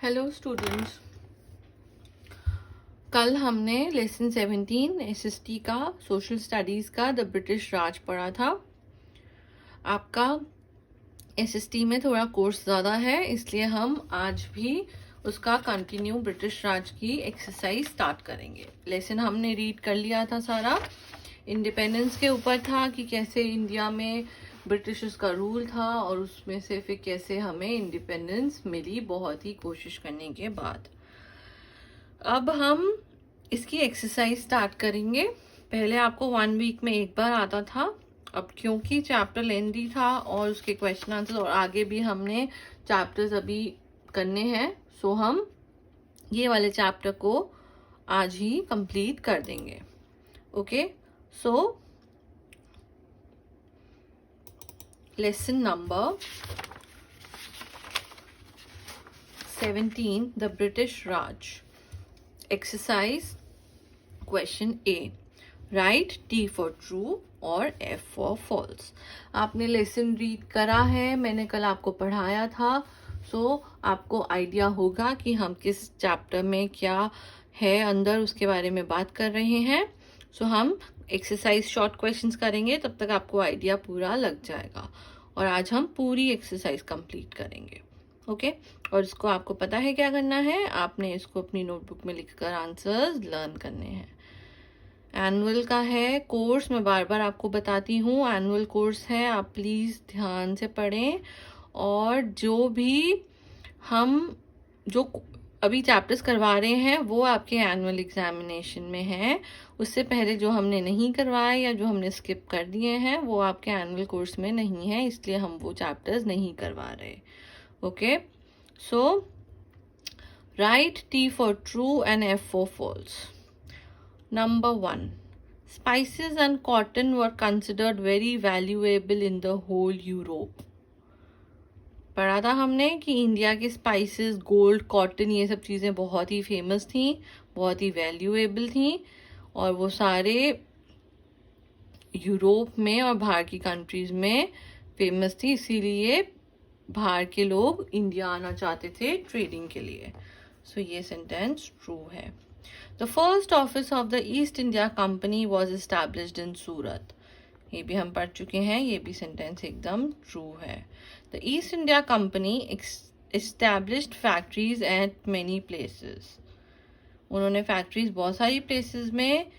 Hello students, कल हमने lesson 17 SST का सोशल स्टडीज़ का द ब्रिटिश राज पढ़ा था। आपका एसएसटी में थोड़ा कोर्स ज़्यादा है, इसलिए हम आज भी उसका कंटिन्यू ब्रिटिश राज की एक्सरसाइज स्टार्ट करेंगे। लेसन हमने रीड कर लिया था सारा। इंडिपेंडेंस के ऊपर था कि कैसे इंडिया में ब्रिटिशर्स का रूल था और उसमें से फिर कैसे हमें इंडिपेंडेंस मिली बहुत ही कोशिश करने के बाद। अब हम इसकी एक्सरसाइज स्टार्ट करेंगे। पहले आपको 1 वीक में एक बार आता था, अब क्योंकि चैप्टर लेंदी था और उसके क्वेश्चन आंसर और आगे भी हमने चैप्टर्स अभी करने हैं, सो हम ये वाले चैप्टर को आज ही कंप्लीट कर देंगे। Okay, so lesson number 17 the British Raj. Exercise question A, right T for true और एफ फॉर फॉल्स। आपने लेसन रीड करा है, मैंने कल आपको पढ़ाया था, सो आपको आइडिया होगा कि हम किस चैप्टर में क्या है अंदर उसके बारे में बात कर रहे हैं। सो हम एक्सरसाइज शॉर्ट क्वेश्चंस करेंगे, तब तक आपको आइडिया पूरा लग जाएगा और आज हम पूरी एक्सरसाइज कंप्लीट करेंगे। ओके, और इसको आपको पता है क्या करना है, आपने इसको अपनी नोटबुक में लिखकर आंसर्स लर्न करने हैं। एनुअल का है कोर्स, मैं बार बार आपको बताती हूँ, एनुअल कोर्स है, आप प्लीज़ ध्यान से पढ़ें। और जो भी हम जो अभी चैप्टर्स करवा रहे हैं वो आपके एनुअल एग्जामिनेशन में है। उससे पहले जो हमने नहीं करवाए या जो हमने स्किप कर दिए हैं वो आपके एनुअल कोर्स में नहीं है, इसलिए हम वो चैप्टर्स नहीं करवा रहे। Okay, so write T for true and F for false. Number 1. Spices and cotton were considered very valuable in the whole Europe. पढ़ा था हमने कि इंडिया के स्पाइसेस, गोल्ड, कॉटन, ये सब चीज़ें बहुत ही फेमस थी, बहुत ही वैल्यूएबल थी और वो सारे यूरोप में और बाहर की कंट्रीज में फेमस थी, इसीलिए बाहर के लोग इंडिया आना चाहते थे ट्रेडिंग के लिए। सो ये सेंटेंस ट्रू है। The first office of the East India Company was established in सूरत। ये भी हम पढ़ चुके हैं, ये भी सेंटेंस एकदम ट्रू है। The East India Company established factories at many places। उन्होंने फैक्ट्रीज बहुत सारी प्लेसेस में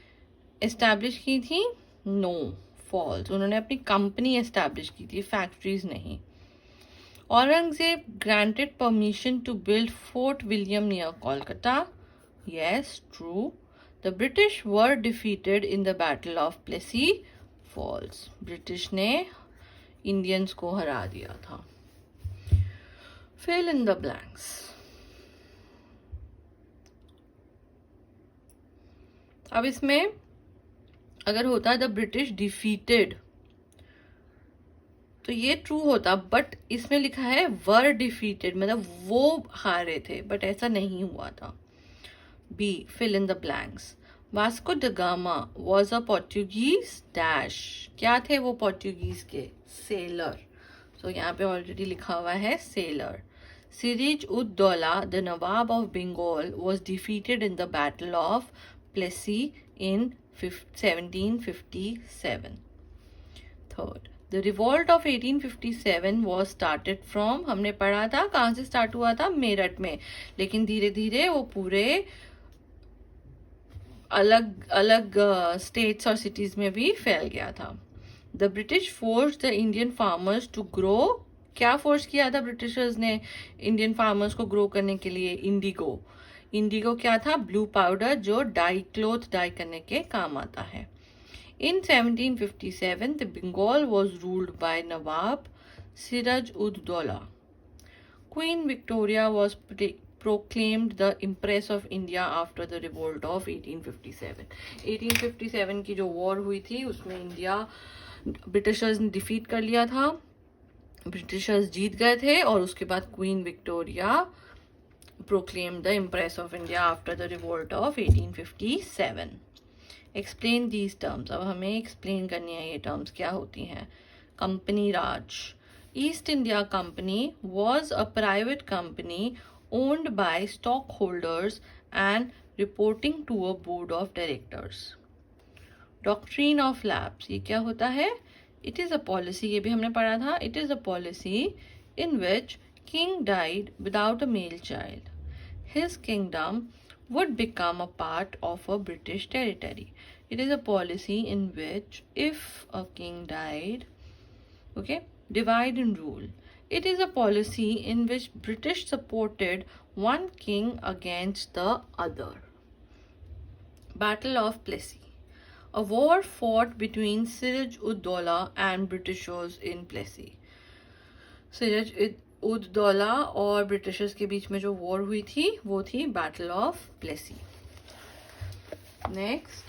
एस्टैब्लिश की थी। नो, फॉल्स, उन्होंने अपनी कंपनी एस्टैब्लिश की थी, फैक्ट्रीज नहीं। Aurangzeb granted permission to build Fort William near Kolkata. Yes, true. The British were defeated in the Battle of Plessy Falls। British ने इंडियंस को हरा दिया था। Fill in the blanks। अब इसमें अगर होता द ब्रिटिश डिफीटेड तो ये ट्रू होता, बट इसमें लिखा है वर डिफीटेड, मतलब वो हारे थे, बट ऐसा नहीं हुआ था। B. Fill in the blanks। Vasco da Gama was a Portuguese dash। क्या थे वो पोर्टुगीज के? सेलर। तो यहाँ पे ऑलरेडी लिखा हुआ है seller. Siraj ud Daula the nawab of Bengal was defeated in the battle of Plessy in 1757। Third, The revolt of 1857 was started from, हमने पढ़ा था कहाँ से स्टार्ट हुआ था, मेरठ में, लेकिन धीरे धीरे वो पूरे अलग अलग स्टेट्स और सिटीज में भी फैल गया था। The British force the Indian farmers to grow. क्या फोर्स किया था ब्रिटिशर्स ने इंडियन फार्मर्स को ग्रो करने के लिए? इंडिगो। इंडिगो क्या था? ब्लू पाउडर, जो डाई, क्लोथ डाई करने के काम आता है। In 1757, the Bengal was ruled by Nawab Siraj ud Dola। Queen Victoria was proclaimed the Empress of India after the revolt of 1857। 1857 की जो वॉर हुई थी उसमें इंडिया ब्रिटिशर्स ने डिफीट कर लिया था, ब्रिटिशर्स जीत गए थे और उसके बाद queen Victoria proclaimed the Empress of India after the revolt of 1857। Explain these terms. अब हमें एक्सप्लेन करनी है ये टर्म्स क्या होती हैं। Company Raj. East India company was a private company owned by stockholders and reporting to a board of directors. Doctrine of lapse, ये क्या होता है? It is a policy, ये भी हमने पढ़ा था. It is a policy in which king died without a male child. His kingdom would become a part of a British territory. It is a policy in which if a king died, okay, divide and rule. It is a policy in which British supported one king against the other. Battle of Plassey, a war fought between Siraj-ud-Dowlah and Britishers in Plassey. सिराज-उद-दौला और Britishers के बीच में जो war हुई थी वो थी battle of Plassey. Next,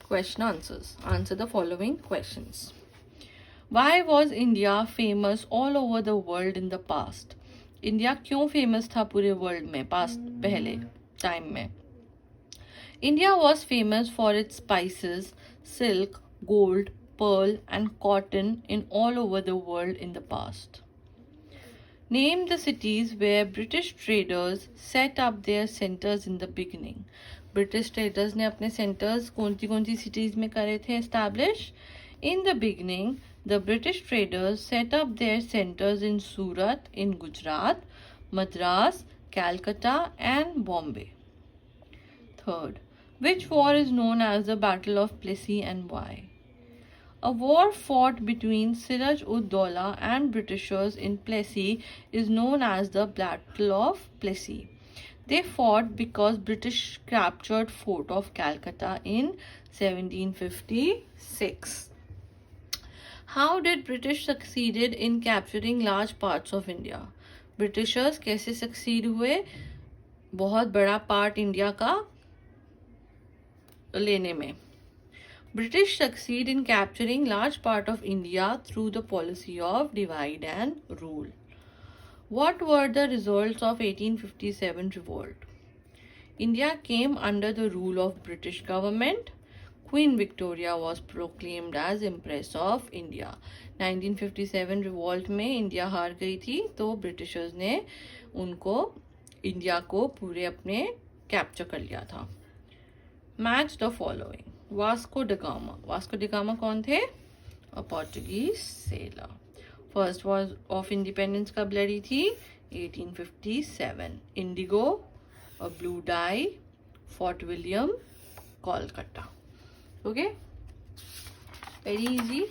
question answers. Answer the following questions. Why was India famous all over the world in the past? India क्यों famous था पूरे वर्ल्ड में पास्ट पहले टाइम में? India was famous for its spices, silk, gold, pearl and cotton in all over the world in the past. Name the cities where British traders set up their centers in the beginning. British traders ने अपने centers कौन सी cities में करे थे establish? In the beginning, the British traders set up their centers in Surat in Gujarat, Madras, Calcutta and Bombay. Third, which war is known as the Battle of Plassey and why? A war fought between Siraj-ud-Dowlah and Britishers in Plassey is known as the Battle of Plassey. They fought because British captured Fort of Calcutta in 1756. How did British succeeded in capturing large parts of India? Britishers कैसे succeed हुए बहुत बड़ा part India का लेने में? British succeed in capturing large part of India through the policy of divide and rule. What were the results of 1857 revolt? India came under the rule of British government. Queen Victoria was proclaimed as Empress of India. 1957 revolt में India हार गई थी तो Britishers ने उनको India को पूरे अपने कैप्चर कर लिया था. Match the following. Vasco da Gama कौन थे? A Portuguese sailor. First war of independence कब लड़ी थी? 1857. Indigo, a blue dye, Fort William, Kolkata. Okay, very easy.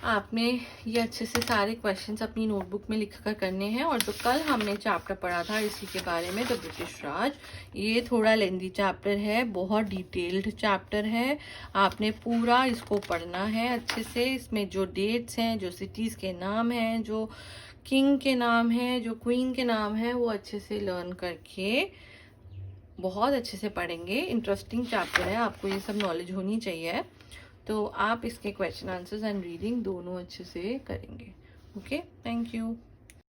आपने ये अच्छे से सारे क्वेश्चंस अपनी नोटबुक में लिख कर करने हैं. और जो कल हमने चैप्टर पढ़ा था इसी के बारे में, द ब्रिटिश राज, ये थोड़ा लेंदी चैप्टर है, बहुत डिटेल्ड चैप्टर है. आपने पूरा इसको पढ़ना है अच्छे से. इसमें जो डेट्स हैं, जो सिटीज़ के नाम हैं, जो किंग के नाम हैं, जो क्वीन के नाम हैं, वो अच्छे से लर्न करके बहुत अच्छे से पढ़ेंगे. इंटरेस्टिंग चैप्टर है, आपको ये सब नॉलेज होनी चाहिए. तो आप इसके क्वेश्चन आंसर्स एंड रीडिंग दोनों अच्छे से करेंगे. Okay, thank you.